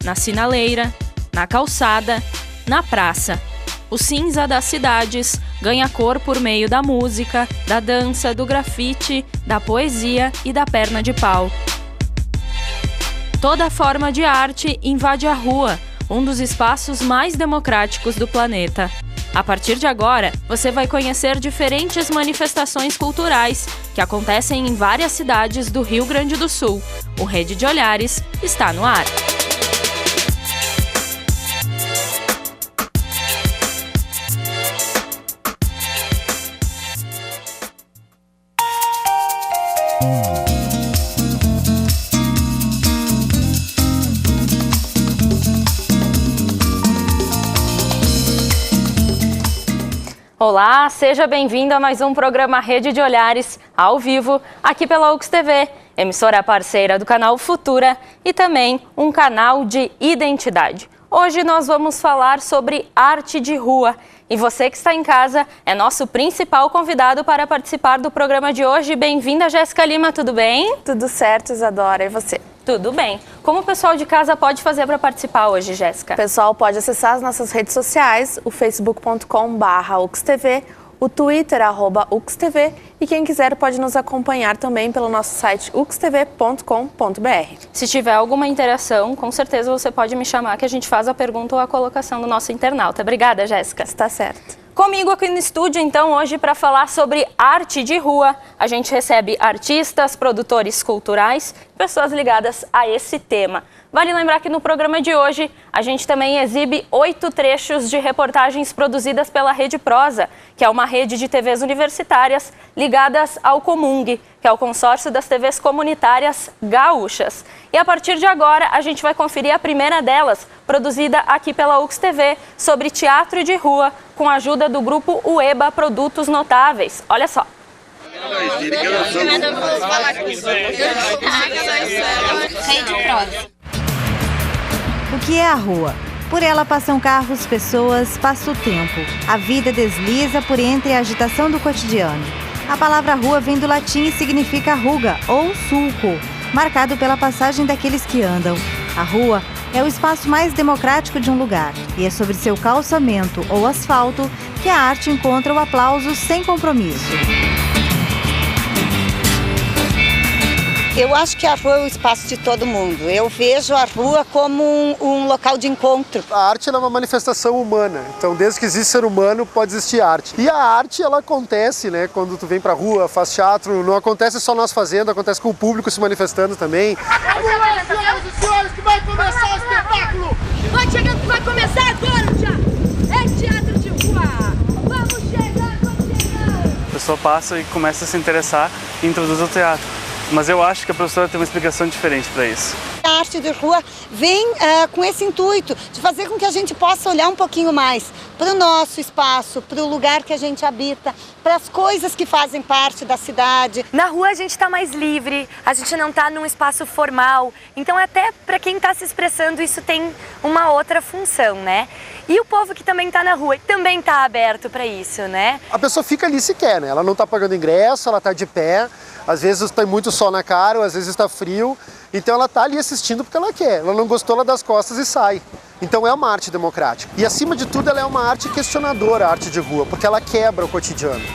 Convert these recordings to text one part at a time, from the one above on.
na sinaleira, na calçada, na praça. O cinza das cidades ganha cor por meio da música, da dança, do grafite, da poesia e da perna de pau. Toda forma de arte invade a rua, um dos espaços mais democráticos do planeta. A partir de agora, você vai conhecer diferentes manifestações culturais que acontecem em várias cidades do Rio Grande do Sul. O Rede de Olhares está no ar. Olá, seja bem-vindo a mais um programa Rede de Olhares, ao vivo, aqui pela UX-TV, emissora parceira do canal Futura e também um canal de identidade. Hoje nós vamos falar sobre arte de rua e você que está em casa é nosso principal convidado para participar do programa de hoje. Bem-vinda, Jéssica Lima, tudo bem? Tudo certo, Isadora, e você? Tudo bem. Como o pessoal de casa pode fazer para participar hoje, Jéssica? O pessoal pode acessar as nossas redes sociais, o facebook.com/uxtv, o Twitter, @uxtv, e quem quiser pode nos acompanhar também pelo nosso site uxtv.com.br. Se tiver alguma interação, com certeza você pode me chamar que a gente faz a pergunta ou a colocação do nosso internauta. Obrigada, Jéssica. Está certo. Comigo aqui no estúdio, então, hoje para falar sobre arte de rua, a gente recebe artistas, produtores culturais, pessoas ligadas a esse tema. Vale lembrar que no programa de hoje a gente também exibe 8 trechos de reportagens produzidas pela Rede Prosa, que é uma rede de TVs universitárias ligadas ao Comung, que é o consórcio das TVs comunitárias gaúchas. E a partir de agora a gente vai conferir a primeira delas, produzida aqui pela UX-TV, sobre teatro de rua, com a ajuda do grupo UEBA Produtos Notáveis. Olha só. Rede Prosa. O que é a rua? Por ela passam carros, pessoas, passa o tempo. A vida desliza por entre a agitação do cotidiano. A palavra rua vem do latim e significa ruga ou sulco, marcado pela passagem daqueles que andam. A rua é o espaço mais democrático de um lugar e é sobre seu calçamento ou asfalto que a arte encontra o aplauso sem compromisso. Eu acho que a rua é o espaço de todo mundo. Eu vejo a rua como um local de encontro. A arte é uma manifestação humana, então desde que existe ser humano pode existir arte. E a arte ela acontece, né, quando tu vem pra rua, faz teatro, não acontece só nós fazendo, acontece com o público se manifestando também. Vamos lá, senhoras e senhores, que vai começar o espetáculo! Vai chegando que vai começar agora já! É teatro de rua! Vamos chegar, vamos chegar! A pessoa passa e começa a se interessar e introduz o teatro. Mas eu acho que a professora tem uma explicação diferente para isso. A arte de rua vem com esse intuito de fazer com que a gente possa olhar um pouquinho mais para o nosso espaço, para o lugar que a gente habita, para as coisas que fazem parte da cidade. Na rua a gente está mais livre, a gente não está num espaço formal, então até para quem está se expressando isso tem uma outra função, né? E o povo que também está na rua também está aberto para isso, né? A pessoa fica ali se quer, né? Ela não está pagando ingresso, ela está de pé, às vezes tem muito sol na cara, às vezes está frio, então ela está ali assistindo porque ela quer. Ela não gostou, ela dá as costas e sai. Então é uma arte democrática. E acima de tudo ela é uma arte questionadora, a arte de rua, porque ela quebra o cotidiano.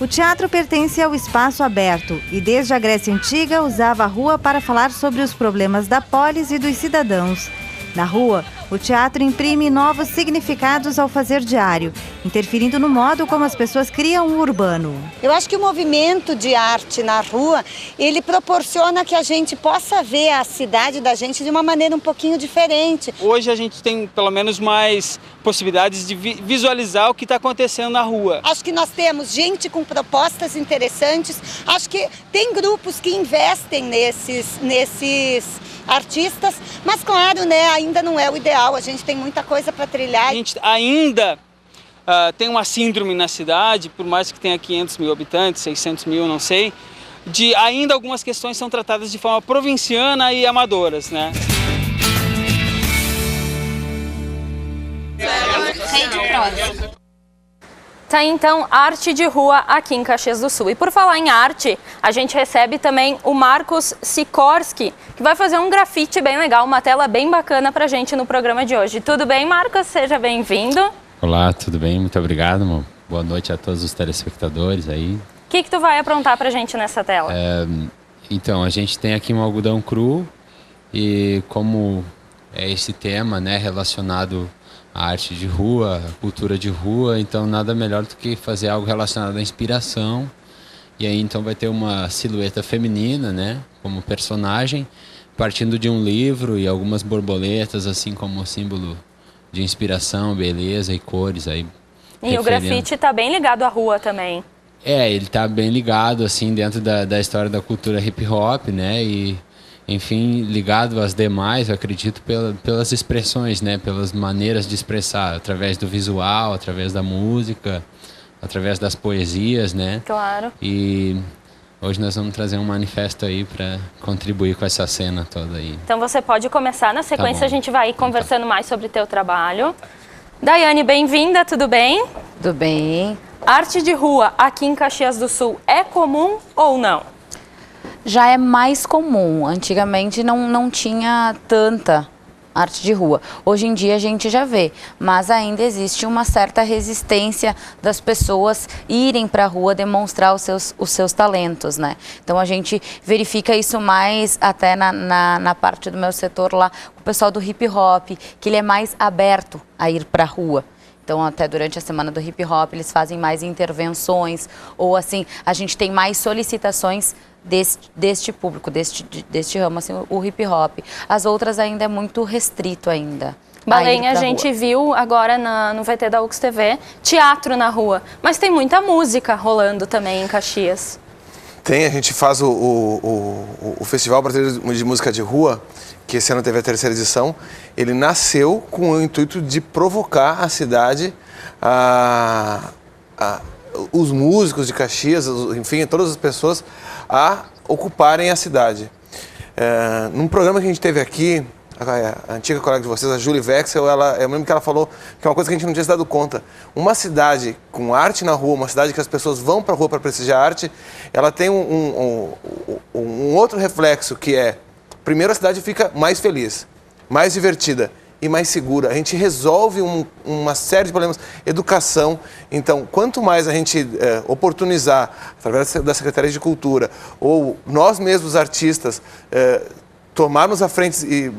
O teatro pertence ao espaço aberto e desde a Grécia Antiga usava a rua para falar sobre os problemas da polis e dos cidadãos. Na rua, o teatro imprime novos significados ao fazer diário, interferindo no modo como as pessoas criam o urbano. Eu acho que o movimento de arte na rua, ele proporciona que a gente possa ver a cidade da gente de uma maneira um pouquinho diferente. Hoje a gente tem pelo menos mais possibilidades de visualizar o que está acontecendo na rua. Acho que nós temos gente com propostas interessantes, acho que tem grupos que investem nesses artistas, mas claro, né, ainda não é o ideal, a gente tem muita coisa para trilhar. A gente ainda tem uma síndrome na cidade, por mais que tenha 500 mil habitantes, 600 mil, não sei, de ainda algumas questões são tratadas de forma provinciana e amadoras, né? Rede Prosa. Tá aí, então, arte de rua aqui em Caxias do Sul. E por falar em arte, a gente recebe também o Marcos Sikorski, que vai fazer um grafite bem legal, uma tela bem bacana pra gente no programa de hoje. Tudo bem, Marcos? Seja bem-vindo. Olá, tudo bem? Muito obrigado, amor. Boa noite a todos os telespectadores aí. O que tu vai aprontar pra gente nessa tela? Então, a gente tem aqui um algodão cru e como é esse tema, né, relacionado à arte de rua, à cultura de rua, então nada melhor do que fazer algo relacionado à inspiração. E aí então vai ter uma silhueta feminina, né, como personagem, partindo de um livro e algumas borboletas, assim como símbolo de inspiração, beleza e cores aí. E o grafite tá bem ligado à rua também. Ele tá bem ligado, assim, dentro da história da cultura hip hop, né, e enfim, ligado às demais, eu acredito, pelas expressões, né, pelas maneiras de expressar, através do visual, através da música, através das poesias, né. Claro. E hoje nós vamos trazer um manifesto aí para contribuir com essa cena toda aí. Então você pode começar, na sequência Tá a gente vai ir conversando mais sobre o teu trabalho. Daiane, bem-vinda, tudo bem? Tudo bem. Arte de rua aqui em Caxias do Sul é comum ou não? Já é mais comum. Antigamente não tinha tanta arte de rua. Hoje em dia a gente já vê, mas ainda existe uma certa resistência das pessoas irem para a rua demonstrar os seus talentos, né? Então a gente verifica isso mais até na parte do meu setor lá, o pessoal do hip hop, que ele é mais aberto a ir para a rua. Então, até durante a semana do hip hop, eles fazem mais intervenções, ou assim, a gente tem mais solicitações deste público, deste ramo, assim, o hip hop. As outras ainda é muito restrito ainda. Balém, a gente viu agora no VT da UX TV, teatro na rua, mas tem muita música rolando também em Caxias. Tem, a gente faz o Festival Brasileiro de Música de Rua, que esse ano teve a 3ª edição. Ele nasceu com o intuito de provocar a cidade, os músicos de Caxias, enfim, todas as pessoas a ocuparem a cidade. Num programa que a gente teve aqui, a antiga colega de vocês, a Julie Wexel, eu lembro que ela falou que é uma coisa que a gente não tinha se dado conta. Uma cidade com arte na rua, uma cidade que as pessoas vão para a rua para prestigiar a arte, ela tem um outro reflexo que é, primeiro a cidade fica mais feliz, mais divertida e mais segura. A gente resolve uma série de problemas. Educação. Então, quanto mais a gente oportunizar, através da Secretaria de Cultura, ou nós mesmos artistas, tomarmos a frente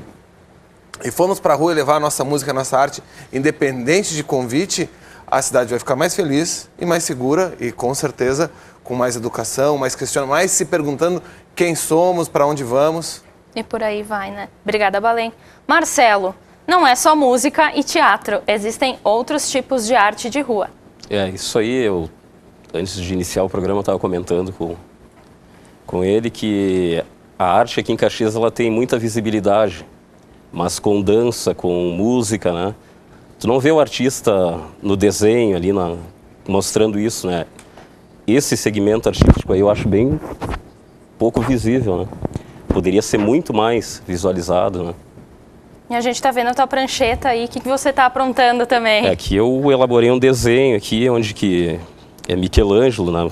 e formos para a rua e levar a nossa música, a nossa arte, independente de convite, a cidade vai ficar mais feliz e mais segura e, com certeza, com mais educação, mais questionamento, mais se perguntando quem somos, para onde vamos. E por aí vai, né? Obrigada, Balém. Marcelo, não é só música e teatro, existem outros tipos de arte de rua. Isso aí, antes de iniciar o programa, eu estava comentando com ele que a arte aqui em Caxias ela tem muita visibilidade, mas com dança, com música, né? Tu não vê o artista no desenho ali, mostrando isso, né? Esse segmento artístico aí eu acho bem pouco visível, né? Poderia ser muito mais visualizado, né? E a gente está vendo a tua prancheta aí, o que você está aprontando também? Aqui eu elaborei um desenho aqui, onde que é Michelangelo, né?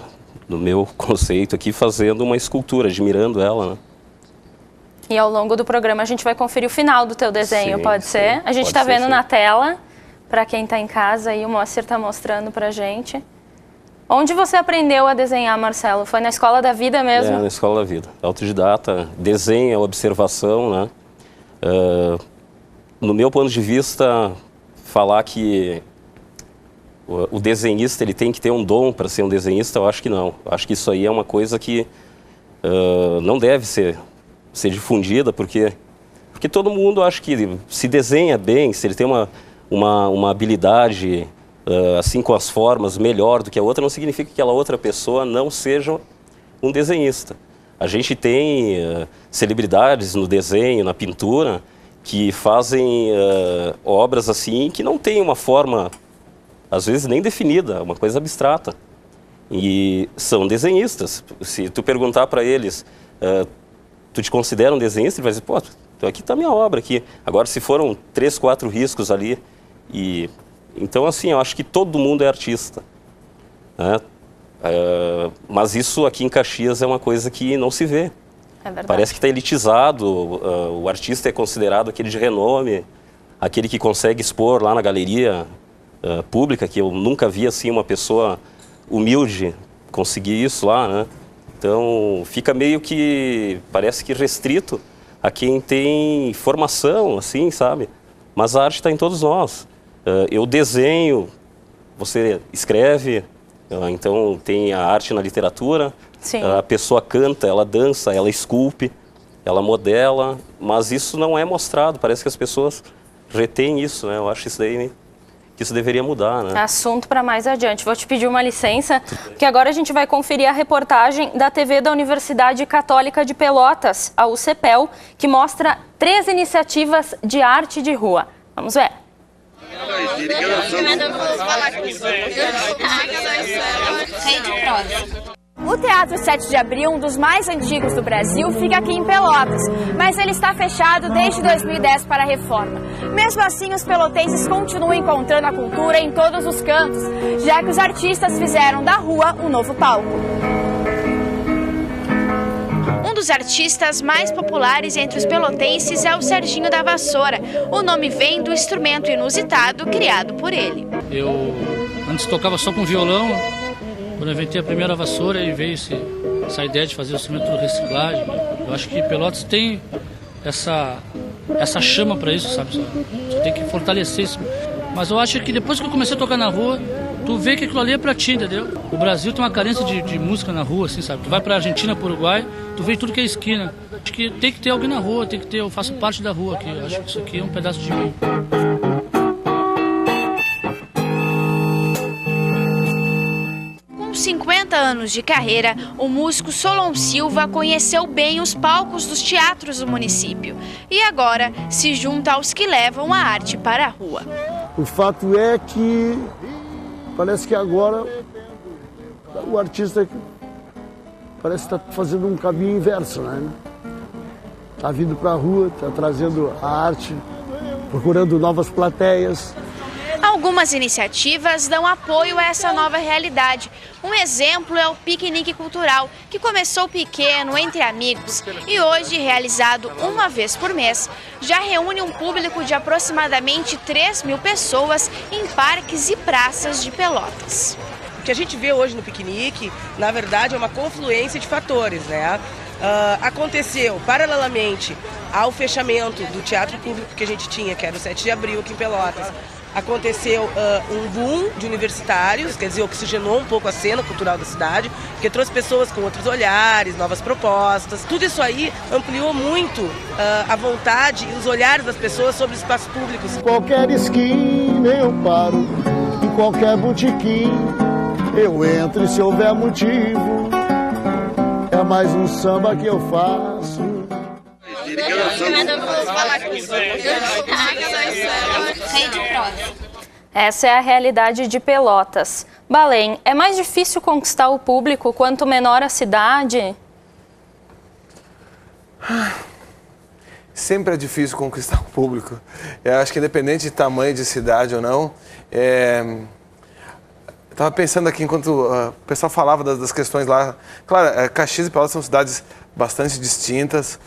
No meu conceito aqui, fazendo uma escultura, admirando ela, né? E ao longo do programa a gente vai conferir o final do teu desenho, sim, pode ser? Sim, a gente está vendo na tela, para quem está em casa, aí o Moacir está mostrando para gente. Onde você aprendeu a desenhar, Marcelo? Foi na Escola da Vida mesmo? Na Escola da Vida. Autodidata, desenho, observação, né? No meu ponto de vista, falar que o desenhista ele tem que ter um dom para ser um desenhista, eu acho que não. Eu acho que isso aí é uma coisa que não deve ser difundida, porque todo mundo acha que se desenha bem, se ele tem uma habilidade assim com as formas melhor do que a outra, não significa que aquela outra pessoa não seja um desenhista. A gente tem celebridades no desenho, na pintura, que fazem obras assim que não tem uma forma, às vezes nem definida, uma coisa abstrata. E são desenhistas. Se tu perguntar para eles, tu te considera um desenhista? Ele vai dizer, pô, aqui está a minha obra aqui. Agora, se foram 3, 4 riscos ali, então assim, eu acho que todo mundo é artista. né? Mas isso aqui em Caxias é uma coisa que não se vê. É verdade. Parece que está elitizado, o artista é considerado aquele de renome, aquele que consegue expor lá na galeria pública, que eu nunca vi assim uma pessoa humilde conseguir isso lá, né? Então fica meio que, parece que restrito a quem tem formação, assim, sabe? Mas a arte está em todos nós. Eu desenho, você escreve, então tem a arte na literatura. Sim. A pessoa canta, ela dança, ela esculpe, ela modela, mas isso não é mostrado. Parece que as pessoas retêm isso, né? Eu acho que isso deveria mudar, né? Assunto para mais adiante. Vou te pedir uma licença, porque agora a gente vai conferir a reportagem da TV da Universidade Católica de Pelotas, a UCPEL, que mostra 3 iniciativas de arte de rua. Vamos ver. O Teatro 7 de Abril, um dos mais antigos do Brasil, fica aqui em Pelotas, mas ele está fechado desde 2010 para a reforma. Mesmo assim, os pelotenses continuam encontrando a cultura em todos os cantos, já que os artistas fizeram da rua um novo palco. Um dos artistas mais populares entre os pelotenses é o Serginho da Vassoura. O nome vem do instrumento inusitado criado por ele. Eu antes tocava só com violão. Quando eu inventei a primeira vassoura e veio essa ideia de fazer o instrumento de reciclagem, eu acho que Pelotas tem essa chama para isso, sabe? Você tem que fortalecer isso. Mas eu acho que depois que eu comecei a tocar na rua, tu vê que aquilo ali é pra ti, entendeu? O Brasil tem uma carência de música na rua, assim, sabe? Tu vai pra Argentina, pro Uruguai, tu vê tudo que é esquina. Acho que tem que ter alguém na rua, tem que ter, eu faço parte da rua aqui. Eu acho que isso aqui é um pedaço de mim. Com 50 anos de carreira, o músico Solon Silva conheceu bem os palcos dos teatros do município e agora se junta aos que levam a arte para a rua. O fato é que parece que agora o artista parece que está fazendo um caminho inverso, né? Está vindo para a rua, está trazendo a arte, procurando novas plateias. Algumas iniciativas dão apoio a essa nova realidade. Um exemplo é o Piquenique Cultural, que começou pequeno, entre amigos, e hoje, realizado uma vez por mês, já reúne um público de aproximadamente 3.000 pessoas em parques e praças de Pelotas. O que a gente vê hoje no piquenique, na verdade, é uma confluência de fatores, né? Aconteceu, paralelamente ao fechamento do teatro público que a gente tinha, que era o 7 de Abril aqui em Pelotas, aconteceu um boom de universitários, quer dizer, oxigenou um pouco a cena cultural da cidade, porque trouxe pessoas com outros olhares, novas propostas. Tudo isso aí ampliou muito a vontade e os olhares das pessoas sobre os espaços públicos. Em qualquer esquina eu paro, em qualquer botequim eu entro e se houver motivo, é mais um samba que eu faço. Essa é a realidade de Pelotas. Balém, é mais difícil conquistar o público quanto menor a cidade? Sempre é difícil conquistar o público. Eu acho que independente de tamanho de cidade ou não, eu estava pensando aqui enquanto o pessoal falava das questões lá. Claro, Caxias e Pelotas são cidades bastante distintas,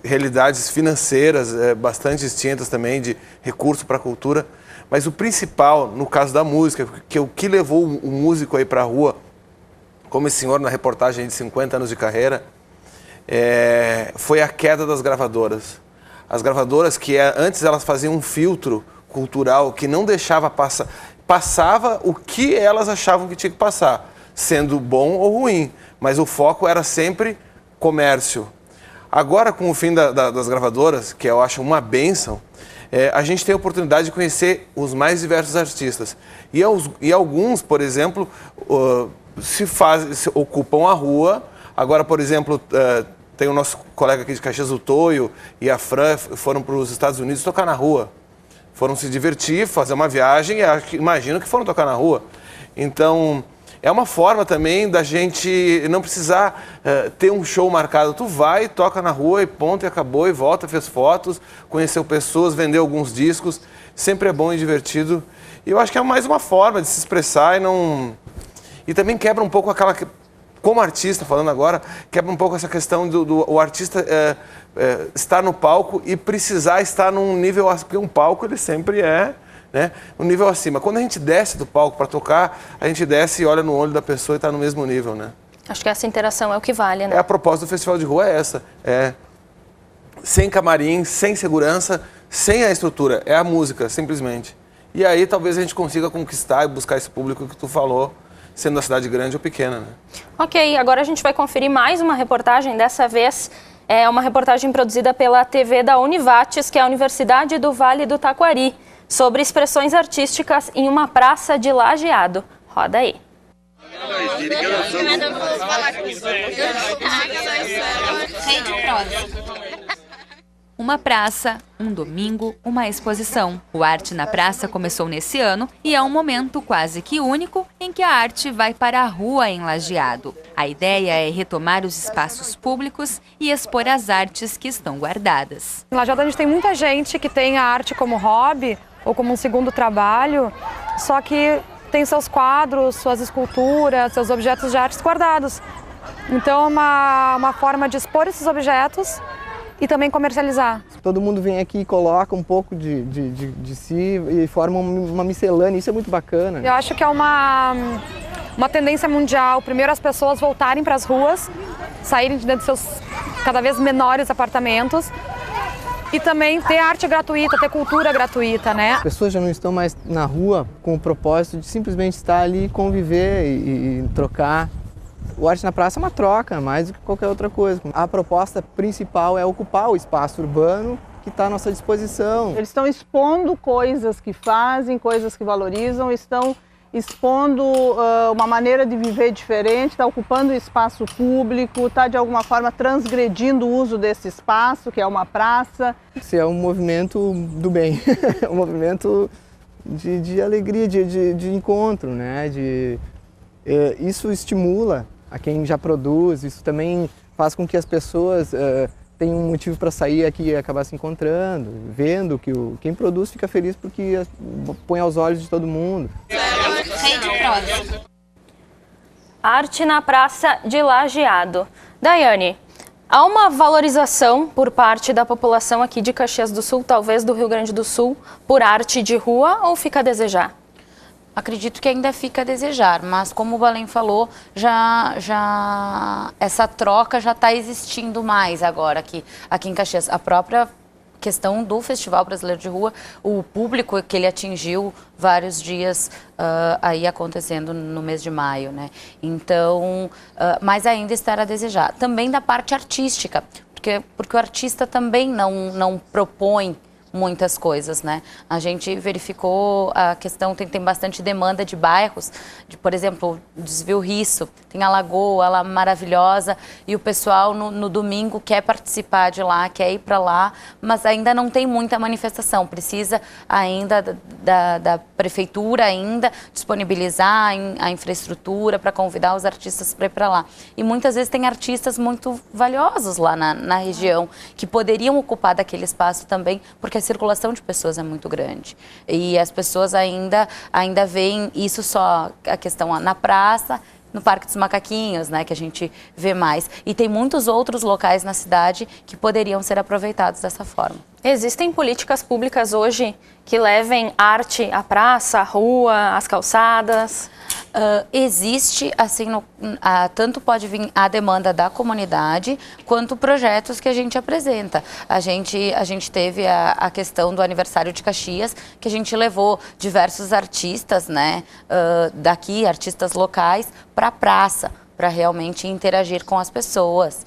realidades financeiras bastante distintas também, de recurso para a cultura. Mas o principal, no caso da música, que o que levou o músico aí para a rua, como esse senhor na reportagem de 50 anos de carreira, foi a queda das gravadoras. As gravadoras que antes elas faziam um filtro cultural que não deixava passava o que elas achavam que tinha que passar, sendo bom ou ruim, mas o foco era sempre comércio. Agora, com o fim das gravadoras, que eu acho uma bênção, a gente tem a oportunidade de conhecer os mais diversos artistas. E alguns, por exemplo, se ocupam a rua. Agora, por exemplo, tem o nosso colega aqui de Caxias, o Toio, e a Fran foram para os Estados Unidos tocar na rua. Foram se divertir, fazer uma viagem, e imagino que foram tocar na rua. Então, é uma forma também da gente não precisar ter um show marcado. Tu vai, toca na rua e ponto, e acabou, e volta, fez fotos, conheceu pessoas, vendeu alguns discos. Sempre é bom e divertido. E eu acho que é mais uma forma de se expressar e não E também quebra um pouco aquela... Como artista, falando agora, quebra um pouco essa questão do artista estar no palco e precisar estar num nível... Porque um palco, ele sempre é, né, um nível acima. Quando a gente desce do palco para tocar, a gente desce e olha no olho da pessoa e está no mesmo nível, né? Acho que essa interação é o que vale, né? A proposta do Festival de Rua é essa. Sem camarim, sem segurança, sem a estrutura. É a música, simplesmente. E aí talvez a gente consiga conquistar e buscar esse público que tu falou, sendo a cidade grande ou pequena, né? Ok, agora a gente vai conferir mais uma reportagem, dessa vez é uma reportagem produzida pela TV da Univates, que é a Universidade do Vale do Taquari, sobre expressões artísticas em uma praça de Lajeado. Roda aí. Uma praça, um domingo, uma exposição. O Arte na Praça começou nesse ano e é um momento quase que único em que a arte vai para a rua em Lajeado. A ideia é retomar os espaços públicos e expor as artes que estão guardadas. Em Lajeado a gente tem muita gente que tem a arte como hobby ou como um segundo trabalho, só que tem seus quadros, suas esculturas, seus objetos de arte guardados. Então é uma forma de expor esses objetos e também comercializar. Todo mundo vem aqui e coloca um pouco de si e forma uma miscelânea, isso é muito bacana. Eu acho que é uma tendência mundial, primeiro as pessoas voltarem para as ruas, saírem de dentro dos seus cada vez menores apartamentos e também ter arte gratuita, ter cultura gratuita, né? As pessoas já não estão mais na rua com o propósito de simplesmente estar ali, conviver e trocar. O Arte na Praça é uma troca, mais do que qualquer outra coisa. A proposta principal é ocupar o espaço urbano que está à nossa disposição. Eles estão expondo coisas que fazem, coisas que valorizam, estão expondo uma maneira de viver diferente, está ocupando o espaço público, está de alguma forma transgredindo o uso desse espaço, que é uma praça. Isso é um movimento do bem, é um movimento de alegria, de encontro, né? Isso estimula a quem já produz, isso também faz com que as pessoas tenham um motivo para sair aqui e acabar se encontrando, vendo que quem produz fica feliz porque põe aos olhos de todo mundo. Arte na Praça de Lajeado. Daiane, há uma valorização por parte da população aqui de Caxias do Sul, talvez do Rio Grande do Sul, por arte de rua ou fica a desejar? Acredito que ainda fica a desejar, mas como o Balém falou, essa troca já está existindo mais agora aqui em Caxias. A própria questão do Festival Brasileiro de Rua, o público que ele atingiu vários dias aí acontecendo no mês de maio, né? Então, mas ainda está a desejar. Também da parte artística, porque o artista também não propõe muitas coisas, né? A gente verificou a questão, tem bastante demanda de bairros, por exemplo, o Desvio Risso, tem a Lagoa lá maravilhosa e o pessoal no domingo quer participar de lá, quer ir para lá, mas ainda não tem muita manifestação, precisa ainda da prefeitura ainda disponibilizar a infraestrutura para convidar os artistas para ir para lá. E muitas vezes tem artistas muito valiosos lá na região que poderiam ocupar daquele espaço também, porque a circulação de pessoas é muito grande. E as pessoas ainda veem isso só, a questão na praça, no Parque dos Macaquinhos, né, que a gente vê mais. E tem muitos outros locais na cidade que poderiam ser aproveitados dessa forma. Existem políticas públicas hoje que levem arte à praça, à rua, às calçadas? Existe, assim, tanto pode vir a demanda da comunidade, quanto projetos que a gente apresenta. A gente teve a questão do aniversário de Caxias, que a gente levou diversos artistas, né, daqui, artistas locais, para a praça, para realmente interagir com as pessoas.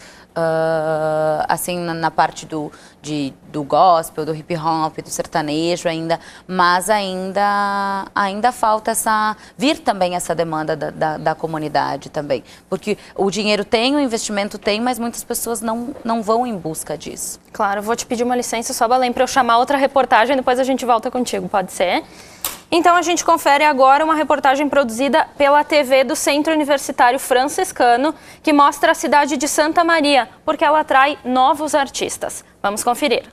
Assim, na parte do gospel, do hip hop, do sertanejo ainda, mas ainda falta vir também essa demanda da comunidade também, porque o dinheiro tem, o investimento tem, mas muitas pessoas não vão em busca disso. Claro, vou te pedir uma licença só, Balém, para eu chamar outra reportagem, depois a gente volta contigo, pode ser? Então a gente confere agora uma reportagem produzida pela TV do Centro Universitário Franciscano, que mostra a cidade de Santa Maria, porque ela atrai novos artistas. Vamos conferir.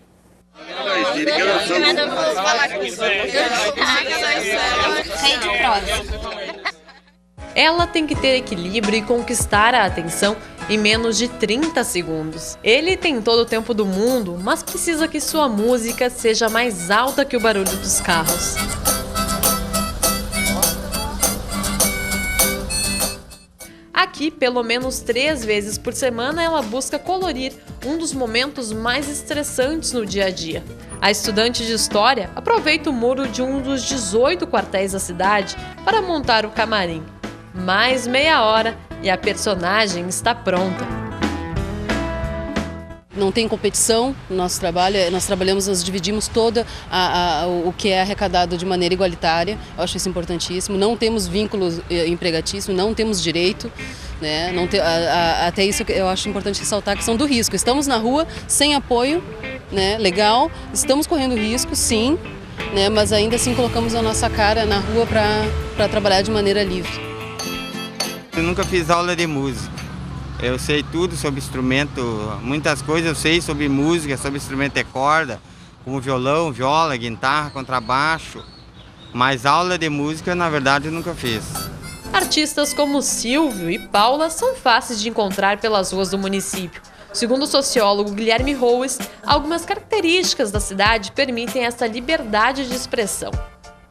Ela tem que ter equilíbrio e conquistar a atenção em menos de 30 segundos. Ele tem todo o tempo do mundo, mas precisa que sua música seja mais alta que o barulho dos carros. Aqui, pelo menos 3 vezes por semana, ela busca colorir um dos momentos mais estressantes no dia a dia. A estudante de História aproveita o muro de um dos 18 quartéis da cidade para montar o camarim. Mais meia hora e a personagem está pronta. Não tem competição no nosso trabalho, nós dividimos todo o que é arrecadado de maneira igualitária, eu acho isso importantíssimo, não temos vínculos empregatícios, não temos direito, né? Até isso eu acho importante ressaltar a questão do risco, estamos na rua sem apoio, né? Legal, estamos correndo risco, sim, né? Mas ainda assim colocamos a nossa cara na rua para trabalhar de maneira livre. Eu nunca fiz aula de música. Eu sei tudo sobre instrumento, muitas coisas eu sei sobre música, sobre instrumento de corda, como violão, viola, guitarra, contrabaixo. Mas aula de música, na verdade, eu nunca fiz. Artistas como Silvio e Paula são fáceis de encontrar pelas ruas do município. Segundo o sociólogo Guilherme Roues, algumas características da cidade permitem essa liberdade de expressão.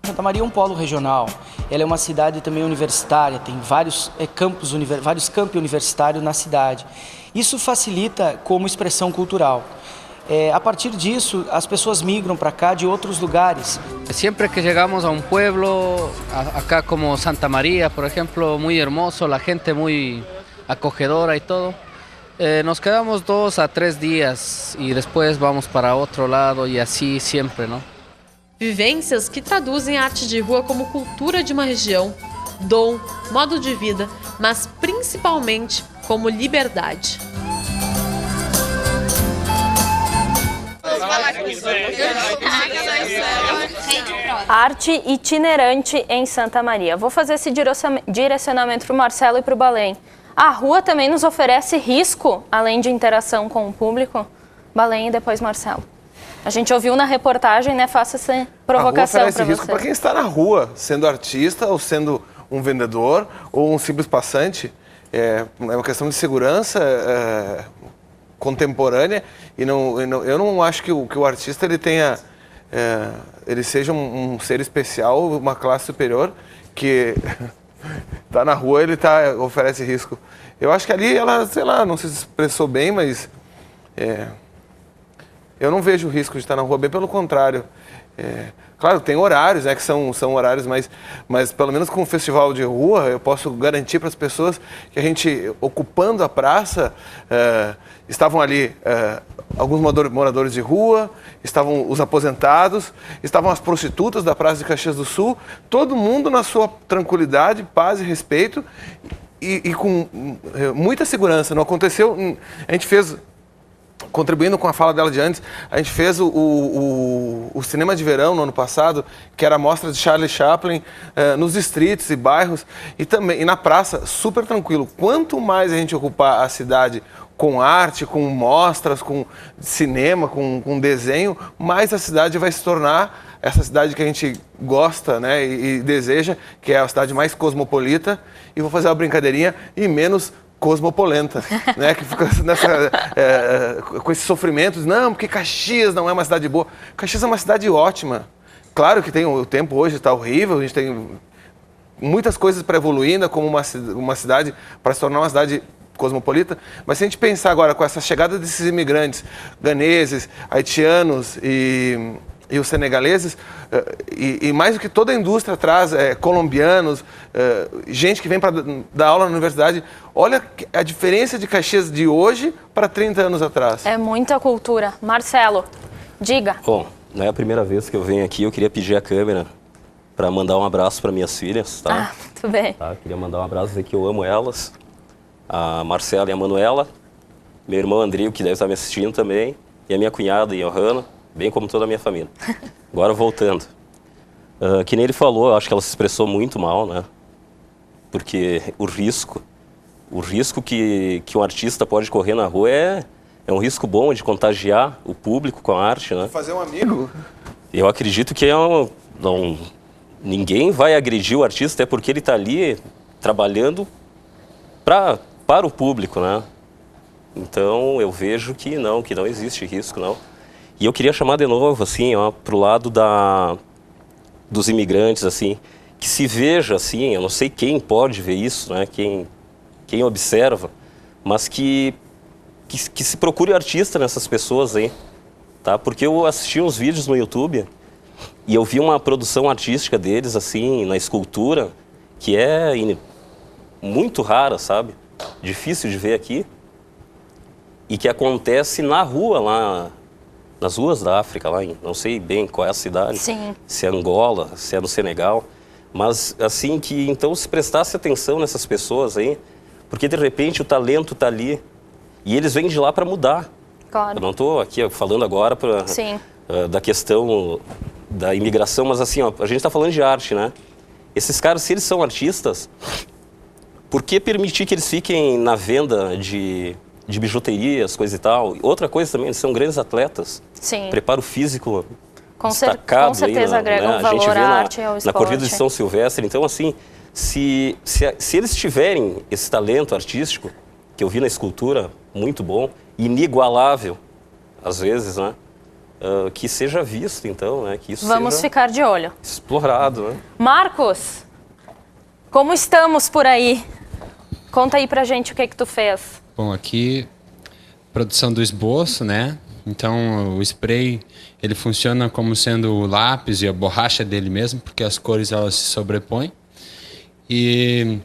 Santa Maria é um polo regional, ela é uma cidade também universitária, tem vários campi universitários na cidade. Isso facilita como expressão cultural. A partir disso, as pessoas migram para cá de outros lugares. Sempre que chegamos a um pueblo, acá como Santa Maria, por exemplo, muito hermoso, a gente muito acogedora e todo. Nos quedamos 2 a 3 dias e depois vamos para outro lado e assim sempre, não? Vivências que traduzem a arte de rua como cultura de uma região, dom, modo de vida, mas principalmente como liberdade. Arte itinerante em Santa Maria. Vou fazer esse direcionamento para o Marcelo e para o Balém. A rua também nos oferece risco, além de interação com o público? Balém e depois Marcelo. A gente ouviu na reportagem, né? Faça essa provocação para você. Oferece risco para quem está na rua, sendo artista ou sendo um vendedor ou um simples passante. É uma questão de segurança contemporânea e eu não acho que o artista ele tenha, ele seja um ser especial, uma classe superior que está na rua, ele oferece risco. Eu acho que ali ela, sei lá, não se expressou bem, mas eu não vejo o risco de estar na rua, bem pelo contrário. Claro, tem horários, né, que são horários, mas pelo menos com o festival de rua, eu posso garantir para as pessoas que a gente, ocupando a praça, estavam ali alguns moradores de rua, estavam os aposentados, estavam as prostitutas da Praça de Caxias do Sul, todo mundo na sua tranquilidade, paz e respeito e com muita segurança. Não aconteceu, a gente fez... Contribuindo com a fala dela de antes, a gente fez o Cinema de Verão no ano passado, que era a mostra de Charlie Chaplin nos distritos e bairros e na praça, super tranquilo. Quanto mais a gente ocupar a cidade com arte, com mostras, com cinema, com desenho, mais a cidade vai se tornar essa cidade que a gente gosta, né, e deseja, que é a cidade mais cosmopolita, e vou fazer uma brincadeirinha, e menos cosmopolenta, né? Que fica com esses sofrimentos. Não, porque Caxias não é uma cidade boa. Caxias é uma cidade ótima. Claro que tem o tempo hoje está horrível, a gente tem muitas coisas para evoluir ainda como uma cidade, para se tornar uma cidade cosmopolita. Mas se a gente pensar agora com essa chegada desses imigrantes ganeses, haitianos e os senegaleses, e mais do que toda a indústria traz, colombianos, gente que vem para dar aula na universidade, olha a diferença de Caxias de hoje para 30 anos atrás. É muita cultura. Marcelo, diga. Bom, não é a primeira vez que eu venho aqui, eu queria pedir a câmera para mandar um abraço para minhas filhas, tá? Tudo bem. Tá? Queria mandar um abraço, dizer que eu amo elas, a Marcela e a Manuela, meu irmão Andrio, que deve estar me assistindo também, e a minha cunhada, Johanna, bem como toda a minha família. Agora voltando. Que nem ele falou, eu acho que ela se expressou muito mal, né? Porque o risco que um artista pode correr na rua é um risco bom de contagiar o público com a arte, né? Fazer um amigo. Eu acredito que ninguém vai agredir o artista, até porque ele está ali trabalhando para o público, né? Então eu vejo que não existe risco, não. E eu queria chamar de novo, assim, para o lado dos imigrantes, assim, que se veja, assim, eu não sei quem pode ver isso, né? Quem observa, mas que se procure artista nessas pessoas aí, tá? Porque eu assisti uns vídeos no YouTube e eu vi uma produção artística deles, assim, na escultura, que é muito rara, sabe? Difícil de ver aqui. E que acontece na rua, lá, nas ruas da África, lá não sei bem qual é a cidade. Sim. Se é Angola, se é no Senegal. Mas, assim, que então se prestasse atenção nessas pessoas aí, porque de repente o talento está ali e eles vêm de lá para mudar. Claro. Eu não estou aqui falando agora da questão da imigração, mas assim, a gente está falando de arte, né? Esses caras, se eles são artistas, por que permitir que eles fiquem na venda de bijuterias, coisa e tal? Outra coisa também, eles são grandes atletas. Sim. Preparo físico Com destacado. certeza aí, agrega um a gente valor vê à arte e ao esporte. na corrida de São Silvestre. Então, assim, se eles tiverem esse talento artístico, que eu vi na escultura, muito bom, inigualável, às vezes, né? Que seja visto, então, né? Que isso Vamos seja ficar de olho. explorado, né? Marcos, como estamos por aí? Conta aí pra gente o que tu fez. Bom, aqui, produção do esboço, né? Então, o spray, ele funciona como sendo o lápis e a borracha dele mesmo, porque as cores, elas se sobrepõem. E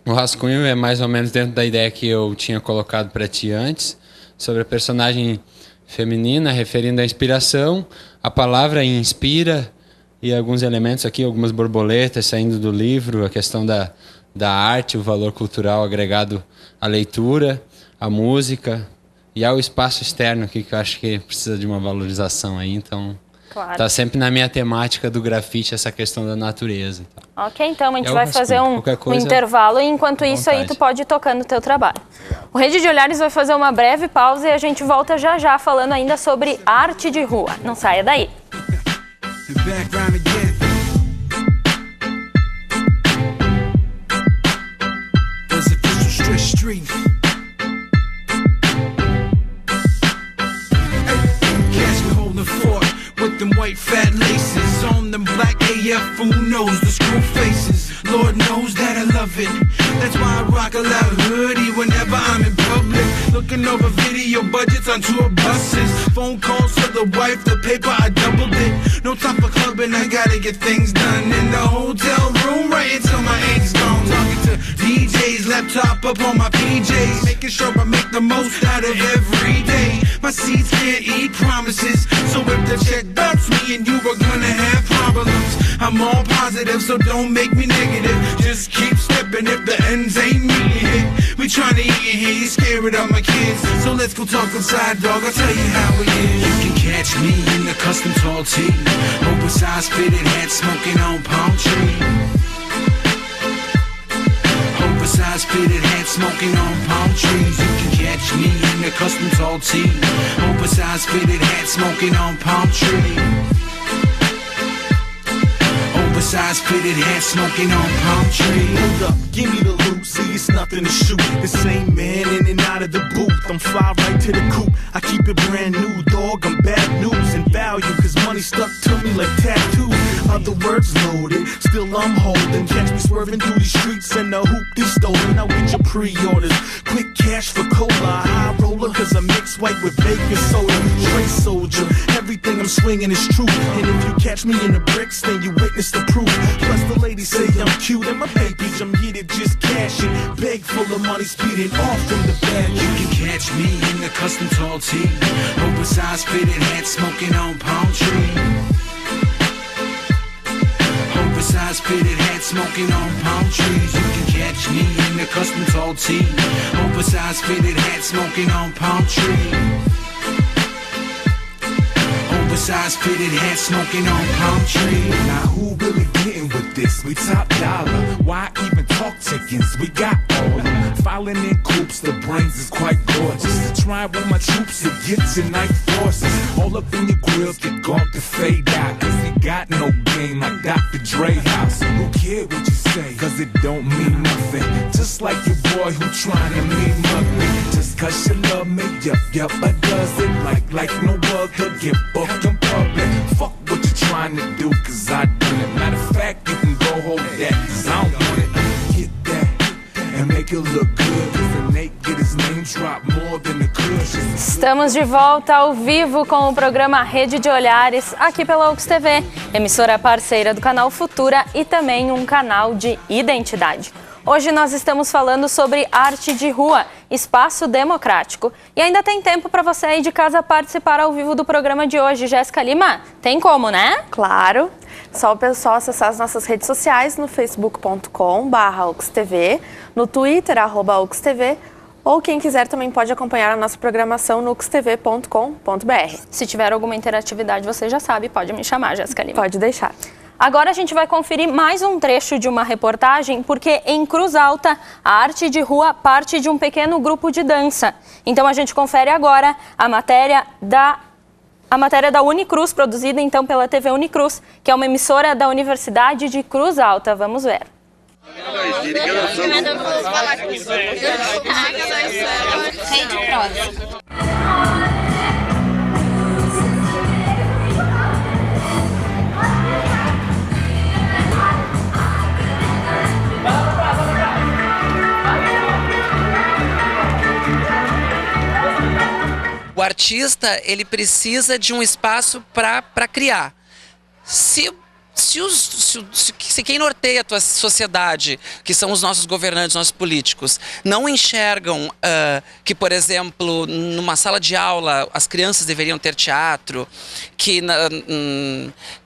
o rascunho é mais ou menos dentro da ideia que eu tinha colocado para ti antes, sobre a personagem feminina, referindo à inspiração. A palavra inspira e alguns elementos aqui, algumas borboletas saindo do livro, a questão da arte, o valor cultural agregado à leitura, à música e ao espaço externo aqui, que eu acho que precisa de uma valorização aí, então Claro. tá sempre na minha temática do grafite essa questão da natureza. Ok, então a gente É o vai rascunho. fazer um Qualquer coisa, intervalo e enquanto à isso aí vontade. tu pode ir tocando o teu trabalho. O Rede de Olhares vai fazer uma breve pausa e a gente volta já já falando ainda sobre arte de rua. Não saia daí. Them white fat laces on them black AF, who knows the screw faces. Lord knows that I love it. That's why I rock a loud hoodie whenever I'm in public. Looking over video budgets on tour buses. Phone calls to the wife, the paper I doubled it. No time for clubbing, I gotta get things done in the hotel room right until my ank's gone. Talking to DJs, laptop up on my PJs, making sure I make the most out of every day. My seeds can't eat promises, so if the check bounce, me and you are gonna have problems. I'm all positive, so don't make me negative. Just keep stepping if the ends ain't meeting it. We tryna eat in here, you scared of my kids. So let's go talk inside, dog, I'll tell you how it is. You can catch me in the custom tall tee, oversized fitted hat, smoking on palm tree. Oversized fitted hat, smoking on palm trees. You can catch me in the custom tall tee, oversized fitted hat, smoking on palm tree. Oversized fitted hat, smoking on palm tree. Hold up, give me the loot, see it's nothing to shoot. The same man in and out of the booth, I'm fly right to the coop. I keep it brand new, dog, I'm bad news and value, cause money stuck to me like tattoos. Other words loaded, still I'm holding. Catch me swerving through these streets and the hoop they stolen. Now get your pre-orders, quick cash for cola. High roller cause I mix white with baking soda. Straight soldier, everything I'm swinging is true. And if you catch me in the bricks, then you witness the proof. Plus the ladies say I'm cute and my papers, I'm here to just cash it. Bag full of money, speeding off from the bag. You can catch me in the custom tall tee, oversized fitted hat, smoking on palm tree. Oversized fitted hat, smoking on palm trees. You can catch me in the custom tall tee, oversized fitted hat, smoking on palm tree. Oversized fitted hat, smoking on palm tree. Now who really getting with this? We top dollar. Why even talk chickens? We got all of them. Filing in coops, the brains is quite gorgeous. Try with my troops to get your night forces. All up in your grills, get gone to fade out. Cause we got no game like Dr. Dre house. Who cares what you say? Cause it it don't mean nothing. Just like your boy who tryna meet me. Just cause you love me, yep, I does it like no other. Get booked in public. Fuck what you tryna do, cause I done it. Matter of fact, you can go hold that, cause I don't want it. Get that and make it look good. Cause the Nate get his name drop more than the cushions. Estamos de volta ao vivo com o programa Rede de Olhares, aqui pela UX TV, emissora parceira do canal Futura e também um canal de identidade. Hoje nós estamos falando sobre arte de rua, espaço democrático. E ainda tem tempo para você aí de casa participar ao vivo do programa de hoje. Jéssica Lima, tem como, né? Claro, só o pessoal acessar as nossas redes sociais no facebook.com/UXTV, no Twitter, @UXTV, ou quem quiser também pode acompanhar a nossa programação no uxtv.com.br. Se tiver alguma interatividade, você já sabe, pode me chamar, Jéssica Lima. Pode deixar. Agora a gente vai conferir mais um trecho de uma reportagem, porque em Cruz Alta, a arte de rua parte de um pequeno grupo de dança. Então a gente confere agora a matéria da Unicruz, produzida então pela TV Unicruz, que é uma emissora da Universidade de Cruz Alta. Vamos ver. O artista, ele precisa de um espaço para criar. Se quem norteia a tua sociedade, que são os nossos governantes, nossos políticos, não enxergam que, por exemplo, numa sala de aula as crianças deveriam ter teatro, que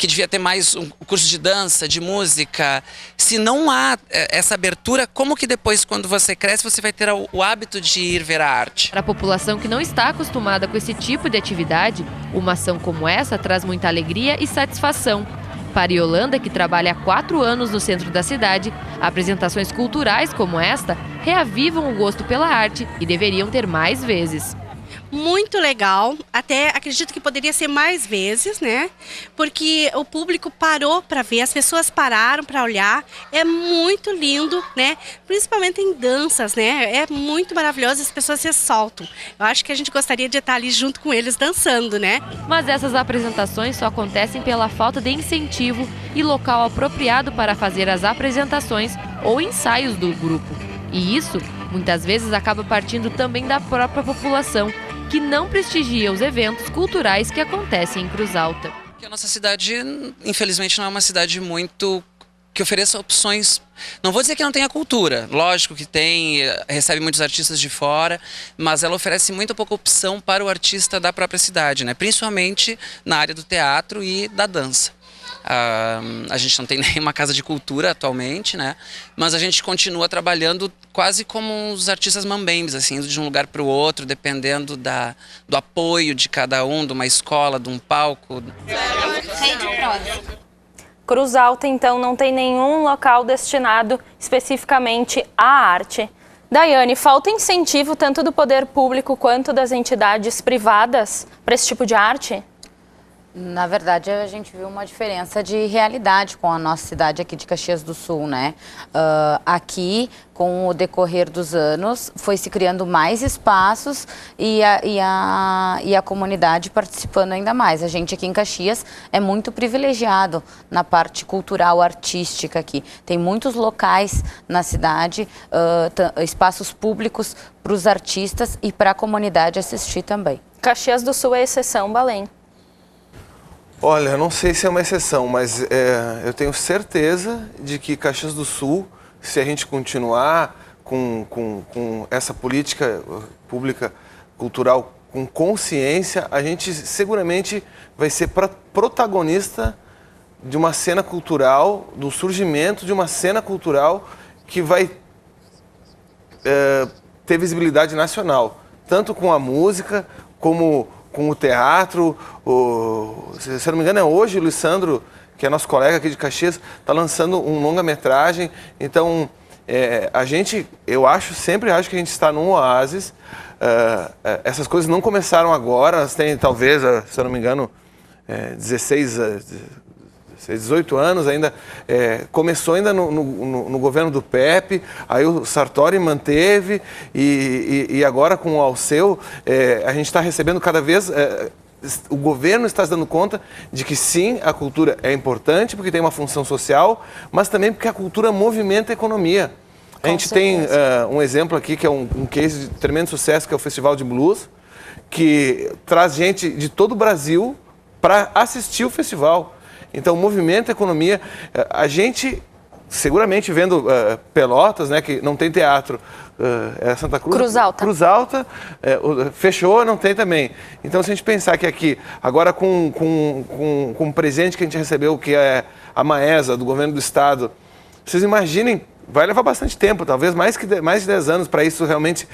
devia ter mais um curso de dança, de música, se não há essa abertura, como que depois, quando você cresce, você vai ter o hábito de ir ver a arte? Para a população que não está acostumada com esse tipo de atividade, uma ação como essa traz muita alegria e satisfação. Para Yolanda, que trabalha há 4 anos no centro da cidade, apresentações culturais como esta reavivam o gosto pela arte e deveriam ter mais vezes. Muito legal, até acredito que poderia ser mais vezes, né? Porque o público parou para ver, as pessoas pararam para olhar, é muito lindo, né? Principalmente em danças, né? É muito maravilhoso, as pessoas se soltam. Eu acho que a gente gostaria de estar ali junto com eles dançando, né? Mas essas apresentações só acontecem pela falta de incentivo e local apropriado para fazer as apresentações ou ensaios do grupo. E isso, muitas vezes, acaba partindo também da própria população, que não prestigia os eventos culturais que acontecem em Cruz Alta. A nossa cidade, infelizmente, não é uma cidade muito que ofereça opções. Não vou dizer que não tenha cultura, lógico que tem, recebe muitos artistas de fora, mas ela oferece muito pouca opção para o artista da própria cidade, né? Principalmente na área do teatro e da dança. A gente não tem nenhuma casa de cultura atualmente, né? Mas a gente continua trabalhando quase como os artistas mambembes, assim, indo de um lugar para o outro, dependendo do apoio de cada um, de uma escola, de um palco. Cruz Alta, então, não tem nenhum local destinado especificamente à arte. Daiane, falta incentivo tanto do poder público quanto das entidades privadas para esse tipo de arte? Na verdade, a gente viu uma diferença de realidade com a nossa cidade aqui de Caxias do Sul, né? Aqui, com o decorrer dos anos, foi se criando mais espaços e a comunidade participando ainda mais. A gente aqui em Caxias é muito privilegiado na parte cultural, artística aqui. Tem muitos locais na cidade, espaços públicos para os artistas e para a comunidade assistir também. Caxias do Sul é exceção, Balém? Olha, não sei se é uma exceção, mas eu tenho certeza de que Caxias do Sul, se a gente continuar com essa política pública cultural com consciência, a gente seguramente vai ser protagonista de uma cena cultural, do surgimento de uma cena cultural que vai ter visibilidade nacional, tanto com a música como com o teatro. Se eu não me engano, é hoje o Lissandro, que é nosso colega aqui de Caxias, está lançando um longa-metragem. Então, eu sempre acho que a gente está num oásis. Essas coisas não começaram agora, elas têm talvez, se eu não me engano, 18 anos, ainda começou ainda no governo do Pepe, aí o Sartori manteve e agora com o Alceu a gente está recebendo cada vez... o governo está se dando conta de que sim, a cultura é importante porque tem uma função social, mas também porque a cultura movimenta a economia. A gente tem um exemplo aqui que é um case de tremendo sucesso, que é o Festival de Blues, que traz gente de todo o Brasil para assistir o festival. Então, movimenta a economia. A gente, seguramente, vendo Pelotas, né, que não tem teatro, Santa Cruz? Cruz Alta. Cruz Alta, fechou, não tem também. Então, se a gente pensar que aqui, agora com um presente que a gente recebeu, que é a Maesa, do governo do estado, vocês imaginem, vai levar bastante tempo, talvez mais de 10 anos para isso realmente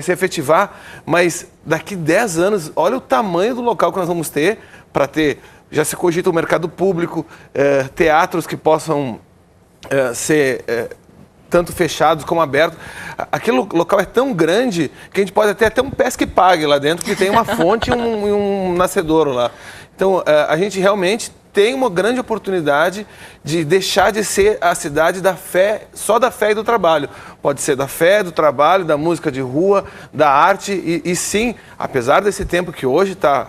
se efetivar, mas daqui 10 anos, olha o tamanho do local que nós vamos ter para ter, já se cogita o mercado público, teatros que possam ser tanto fechados como abertos. Aquele local é tão grande que a gente pode até ter um pesca e pague lá dentro, que tem uma fonte e um nascedouro lá. Então, a gente realmente tem uma grande oportunidade de deixar de ser a cidade da fé, só da fé e do trabalho. Pode ser da fé, do trabalho, da música de rua, da arte e sim, apesar desse tempo que hoje está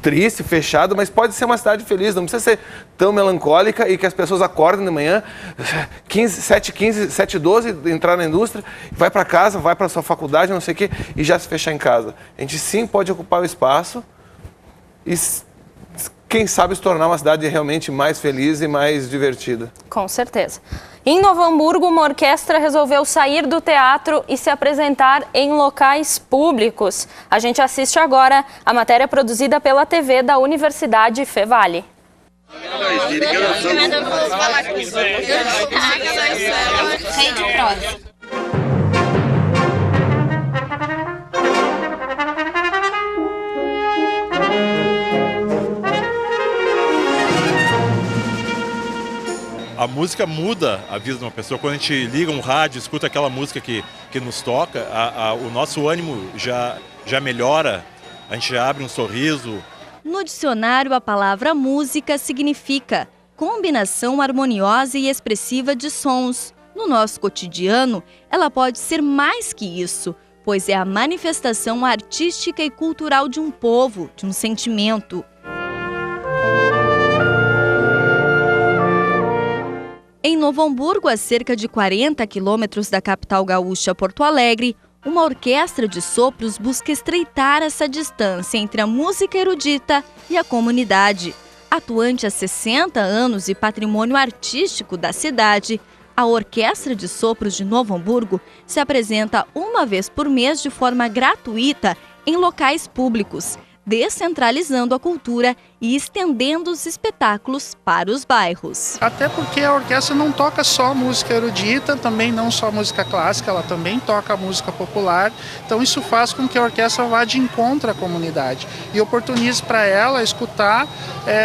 triste, fechado, mas pode ser uma cidade feliz, não precisa ser tão melancólica e que as pessoas acordem de manhã, 7h15, 7h12, entrar na indústria, vai para casa, vai para sua faculdade, não sei o quê, e já se fechar em casa. A gente sim pode ocupar o espaço e quem sabe se tornar uma cidade realmente mais feliz e mais divertida. Com certeza. Em Novo Hamburgo, uma orquestra resolveu sair do teatro e se apresentar em locais públicos. A gente assiste agora a matéria produzida pela TV da Universidade Fevale. A música muda a vida de uma pessoa. Quando a gente liga um rádio, escuta aquela música que nos toca, o nosso ânimo já melhora, a gente já abre um sorriso. No dicionário, a palavra música significa combinação harmoniosa e expressiva de sons. No nosso cotidiano, ela pode ser mais que isso, pois é a manifestação artística e cultural de um povo, de um sentimento. Em Novo Hamburgo, a cerca de 40 quilômetros da capital gaúcha Porto Alegre, uma orquestra de sopros busca estreitar essa distância entre a música erudita e a comunidade. Atuante há 60 anos e patrimônio artístico da cidade, a Orquestra de Sopros de Novo Hamburgo se apresenta uma vez por mês de forma gratuita em locais públicos, descentralizando a cultura e estendendo os espetáculos para os bairros. Até porque a orquestra não toca só música erudita, também não só música clássica, ela também toca música popular. Então isso faz com que a orquestra vá de encontro à comunidade e oportunize para ela escutar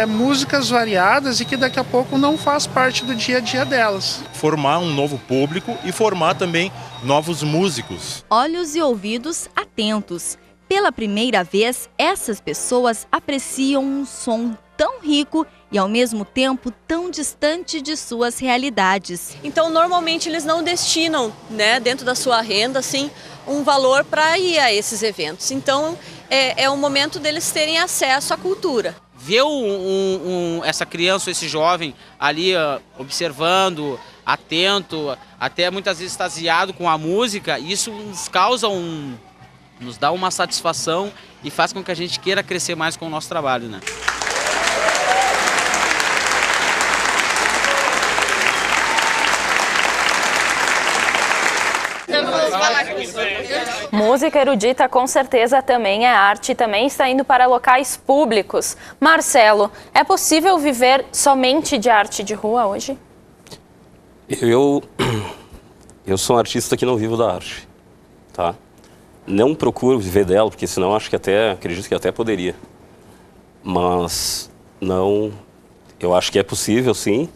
músicas variadas e que daqui a pouco não faz parte do dia a dia delas. Formar um novo público e formar também novos músicos. Olhos e ouvidos atentos. Pela primeira vez, essas pessoas apreciam um som tão rico e, ao mesmo tempo, tão distante de suas realidades. Então, normalmente, eles não destinam, dentro da sua renda, assim, um valor para ir a esses eventos. Então, é o momento deles terem acesso à cultura. Ver essa criança, esse jovem ali observando, atento, até muitas vezes extasiado com a música, isso nos dá uma satisfação e faz com que a gente queira crescer mais com o nosso trabalho, né? Música erudita com certeza também é arte, também está indo para locais públicos. Marcelo, é possível viver somente de arte de rua hoje? Eu sou um artista que não vivo da arte, tá? Não procuro viver dela, porque senão acredito que até poderia. Mas não, eu acho que é possível sim,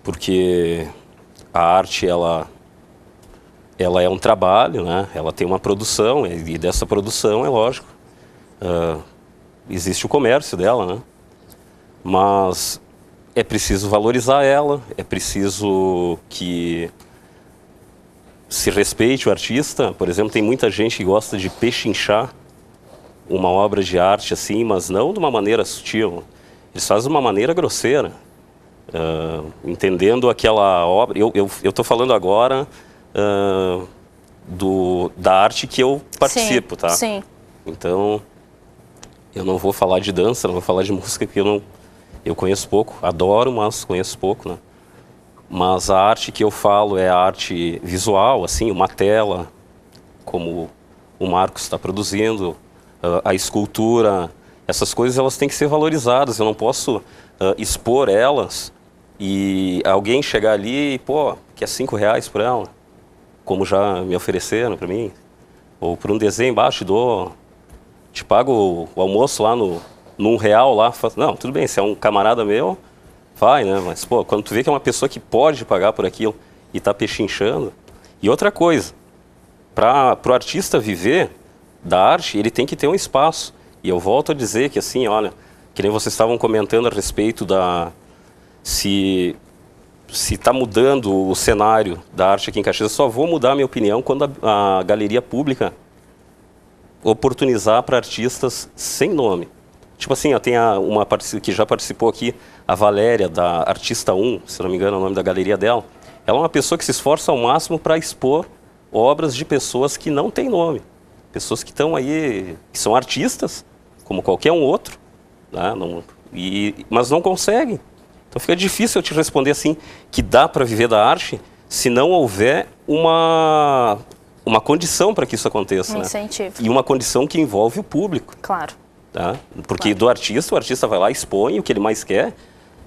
porque a arte ela é um trabalho, né? Ela tem uma produção e dessa produção, é lógico, existe o comércio dela, né? mas é preciso valorizar ela, é preciso que se respeite o artista. Por exemplo, tem muita gente que gosta de pechinchar uma obra de arte assim, mas não de uma maneira sutil. Eles fazem de uma maneira grosseira, entendendo aquela obra. Eu estou falando agora da arte que eu participo, tá? Sim. Então, eu não vou falar de dança, não vou falar de música, porque eu conheço pouco. Adoro, mas conheço pouco, né? Mas a arte que eu falo é a arte visual, assim, uma tela, como o Marcos está produzindo, a escultura, essas coisas elas têm que ser valorizadas. Eu não posso expor elas e alguém chegar ali e, pô, quer R$5 por ela, como já me ofereceram para mim. Ou por um desenho embaixo, te pago o almoço lá no R$1 lá. Não, tudo bem, se é um camarada meu, vai, né? Mas, pô, quando tu vê que é uma pessoa que pode pagar por aquilo e tá pechinchando. E outra coisa, para o artista viver da arte, ele tem que ter um espaço. E eu volto a dizer que, assim, olha, que nem vocês estavam comentando a respeito se está mudando o cenário da arte aqui em Caxias. Eu só vou mudar a minha opinião quando a galeria pública oportunizar para artistas sem nome. Tipo assim, tem uma que já participou aqui, a Valéria, da Artista 1, se não me engano é o nome da galeria dela. Ela é uma pessoa que se esforça ao máximo para expor obras de pessoas que não têm nome. Pessoas que estão aí, que são artistas, como qualquer um outro, né? Mas não conseguem. Então fica difícil eu te responder assim, que dá para viver da arte, se não houver uma condição para que isso aconteça. Incentivo. Né? E uma condição que envolve o público. Claro. Tá? Porque o artista vai lá, expõe, o que ele mais quer,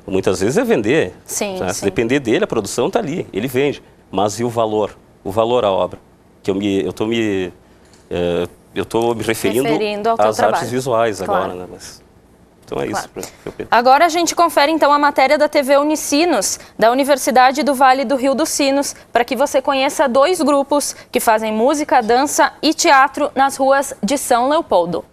muitas vezes é vender. Sim, tá? sim. Se depender dele, a produção está ali, ele vende. Mas e o valor? O valor à obra? Que eu estou me referindo ao teu às trabalho. artes visuais Claro. agora. Né? Mas, então é Claro. isso. Agora a gente confere então a matéria da TV Unicinos, da Universidade do Vale do Rio dos Sinos, para que você conheça 2 grupos que fazem música, dança e teatro nas ruas de São Leopoldo.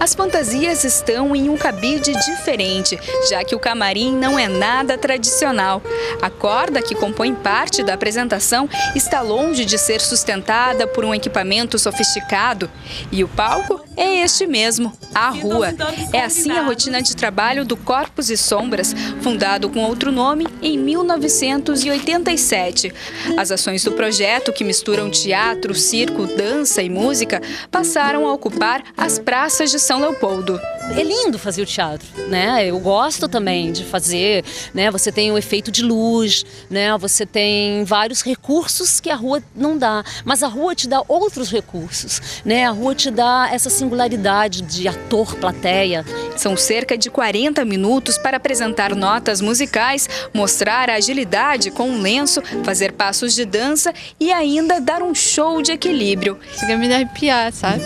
As fantasias estão em um cabide diferente, já que o camarim não é nada tradicional. A corda, que compõe parte da apresentação, está longe de ser sustentada por um equipamento sofisticado. E o palco é este mesmo, a rua. É assim a rotina de trabalho do Corpos e Sombras, fundado com outro nome em 1987. As ações do projeto, que misturam teatro, circo, dança e música, passaram a ocupar as praças de São Leopoldo. É lindo fazer o teatro, né? Eu gosto também de fazer, né? Você tem o efeito de luz, né? Você tem vários recursos que a rua não dá, mas a rua te dá outros recursos, né? A rua te dá essa singularidade de ator, plateia. São cerca de 40 minutos para apresentar notas musicais, mostrar a agilidade com um lenço, fazer passos de dança e ainda dar um show de equilíbrio. Chega a me arrepiar, sabe?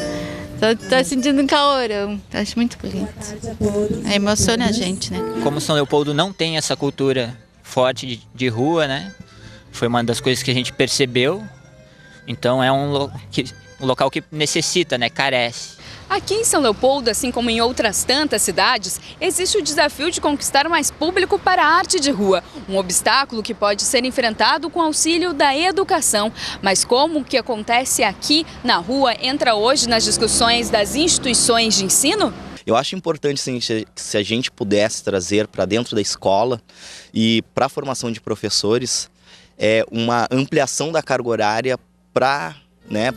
Tô sentindo calor, eu acho muito bonito. Emociona a gente, né? Como São Leopoldo não tem essa cultura forte de rua, né? Foi uma das coisas que a gente percebeu. Então é um local que necessita, né? Carece. Aqui em São Leopoldo, assim como em outras tantas cidades, existe o desafio de conquistar mais público para a arte de rua. Um obstáculo que pode ser enfrentado com auxílio da educação. Mas como o que acontece aqui na rua entra hoje nas discussões das instituições de ensino? Eu acho importante se a gente pudesse trazer para dentro da escola e para a formação de professores uma ampliação da carga horária para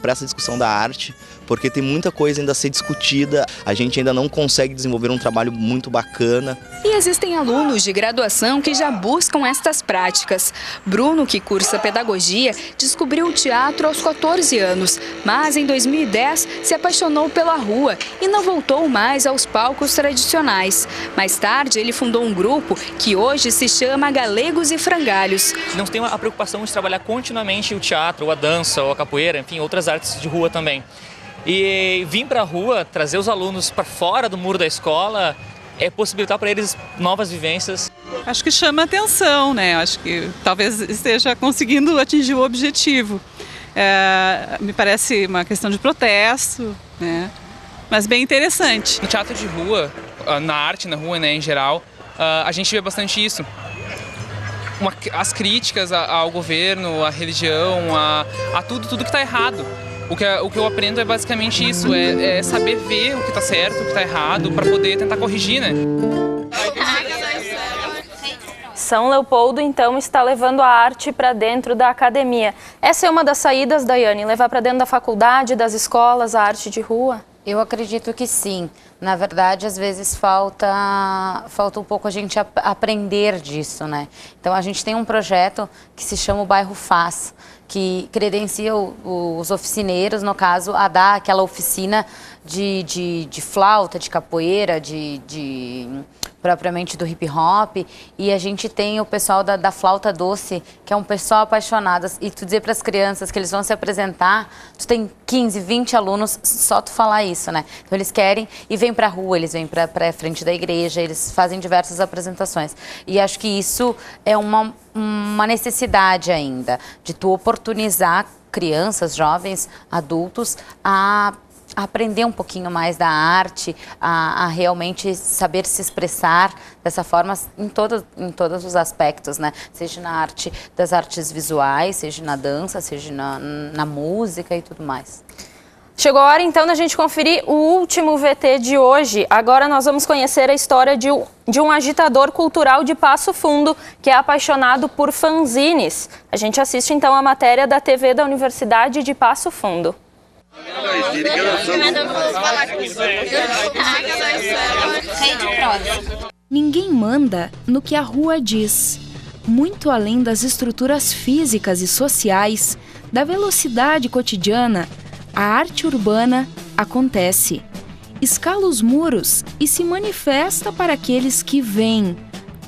essa discussão da arte, porque tem muita coisa ainda a ser discutida, a gente ainda não consegue desenvolver um trabalho muito bacana. E existem alunos de graduação que já buscam estas práticas. Bruno, que cursa pedagogia, descobriu o teatro aos 14 anos, mas em 2010 se apaixonou pela rua e não voltou mais aos palcos tradicionais. Mais tarde, ele fundou um grupo que hoje se chama Galegos e Frangalhos. Não tem a preocupação de trabalhar continuamente o teatro, ou a dança, ou a capoeira, enfim, outras artes de rua também. E vir para a rua, trazer os alunos para fora do muro da escola, é possibilitar para eles novas vivências. Acho que chama atenção, né? Acho que talvez esteja conseguindo atingir o objetivo. Me parece uma questão de protesto, né? Mas bem interessante. No teatro de rua, na arte na rua, né, em geral, a gente vê bastante isso. As críticas ao governo, à religião, a tudo que está errado. O que eu aprendo é basicamente isso, é saber ver o que está certo, o que está errado, para poder tentar corrigir, né? São Leopoldo, então, está levando a arte para dentro da academia. Essa é uma das saídas, Daiane, levar para dentro da faculdade, das escolas, a arte de rua? Eu acredito que sim. Na verdade, às vezes falta um pouco a gente aprender disso, né? Então, a gente tem um projeto que se chama o Bairro Faz, que credencia os oficineiros, no caso, a dar aquela oficina de flauta, de capoeira, propriamente do hip hop, e a gente tem o pessoal da flauta doce, que é um pessoal apaixonado, e tu dizer para as crianças que eles vão se apresentar, tu tem 15, 20 alunos, só tu falar isso, né? Então eles querem e vêm para a rua, eles vêm para a frente da igreja, eles fazem diversas apresentações, e acho que isso é uma necessidade ainda, de tu oportunizar crianças, jovens, adultos, a aprender um pouquinho mais da arte, a realmente saber se expressar dessa forma em todos os aspectos, né? Seja na arte das artes visuais, seja na dança, seja na música e tudo mais. Chegou a hora, então, da gente conferir o último VT de hoje. Agora nós vamos conhecer a história de um agitador cultural de Passo Fundo, que é apaixonado por fanzines. A gente assiste, então, a matéria da TV da Universidade de Passo Fundo. Ninguém manda no que a rua diz. Muito além das estruturas físicas e sociais, da velocidade cotidiana, a arte urbana acontece. Escala os muros e se manifesta para aqueles que vêm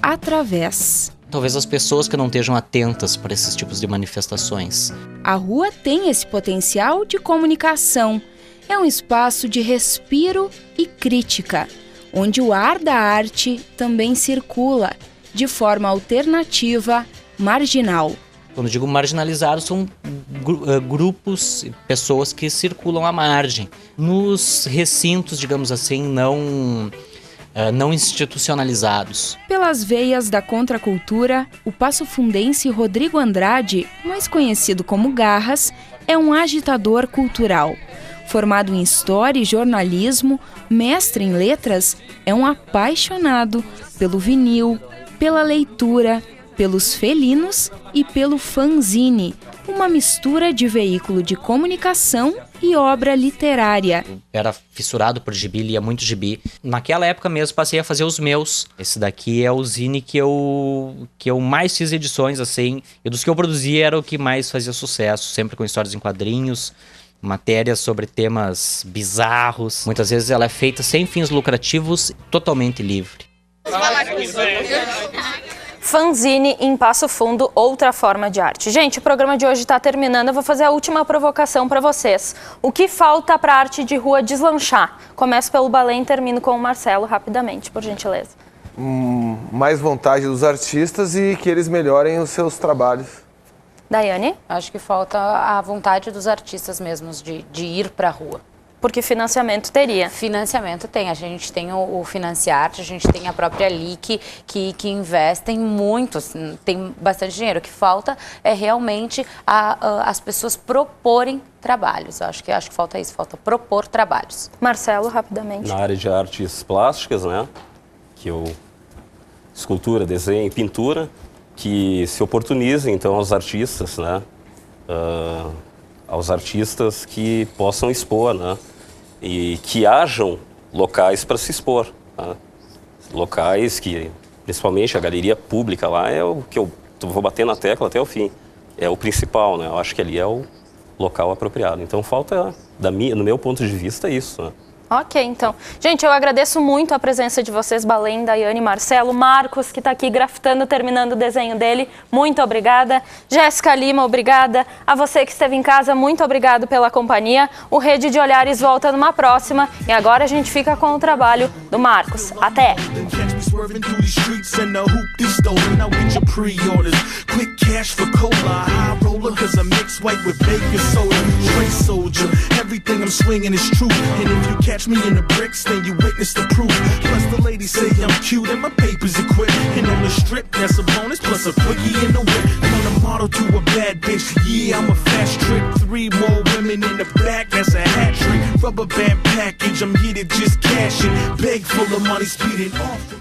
através. Talvez as pessoas que não estejam atentas para esses tipos de manifestações. A rua tem esse potencial de comunicação. É um espaço de respiro e crítica, onde o ar da arte também circula, de forma alternativa, marginal. Quando digo marginalizados, são grupos, pessoas que circulam à margem. Nos recintos, digamos assim, não institucionalizados. Pelas veias da contracultura, o passofundense Rodrigo Andrade, mais conhecido como Garras, é um agitador cultural. Formado em História e Jornalismo, mestre em Letras, é um apaixonado pelo vinil, pela leitura, pelos felinos e pelo fanzine, uma mistura de veículo de comunicação e obra literária. Era fissurado por gibi, lia muito gibi. Naquela época mesmo passei a fazer os meus. Esse daqui é o zine que eu mais fiz edições, assim, e dos que eu produzia era o que mais fazia sucesso, sempre com histórias em quadrinhos, matérias sobre temas bizarros. Muitas vezes ela é feita sem fins lucrativos, totalmente livre. Fanzine em Passo Fundo, outra forma de arte. Gente, o programa de hoje está terminando. Eu vou fazer a última provocação para vocês. O que falta para a arte de rua deslanchar? Começo pelo Balém e termino com o Marcelo, rapidamente, por gentileza. Mais vontade dos artistas e que eles melhorem os seus trabalhos. Daiane? Acho que falta a vontade dos artistas mesmos de ir para a rua. Porque financiamento teria? Financiamento tem. A gente tem o Financiarte, a gente tem a própria LIC, que investem muito, tem bastante dinheiro. O que falta é realmente as pessoas proporem trabalhos. Acho que falta isso, falta propor trabalhos. Marcelo, rapidamente. Na área de artes plásticas, né? Escultura, desenho e pintura, que se oportunizem, então, aos artistas, né? Aos artistas que possam expor, né? E que hajam locais para se expor, né? Locais que, principalmente a galeria pública lá, é o que eu vou bater na tecla até o fim. É o principal, né? Eu acho que ali é o local apropriado. Então falta, no meu ponto de vista, isso, né? Ok, então. Gente, eu agradeço muito a presença de vocês, Balém, Daiane, Marcelo, Marcos, que está aqui grafitando, terminando o desenho dele. Muito obrigada. Jéssica Lima, obrigada. A você que esteve em casa, muito obrigado pela companhia. O Rede de Olhares volta numa próxima. E agora a gente fica com o trabalho do Marcos. Até! swerving through these streets and the hoop they stolen. Now get your pre-orders. Quick cash for cola, high roller, cause I mix white with baking soda. Straight soldier, everything I'm swinging is true. And if you catch me in the bricks, then you witness the proof. Plus the ladies say I'm cute and my paper's equipped. And on the strip, that's a bonus, plus a quickie in the whip. From a model to a bad bitch, yeah, I'm a fast trick. 3 more women in the back, that's a hat trick. Rubber band package, I'm here to just cash it. Bag full of money, speeding off.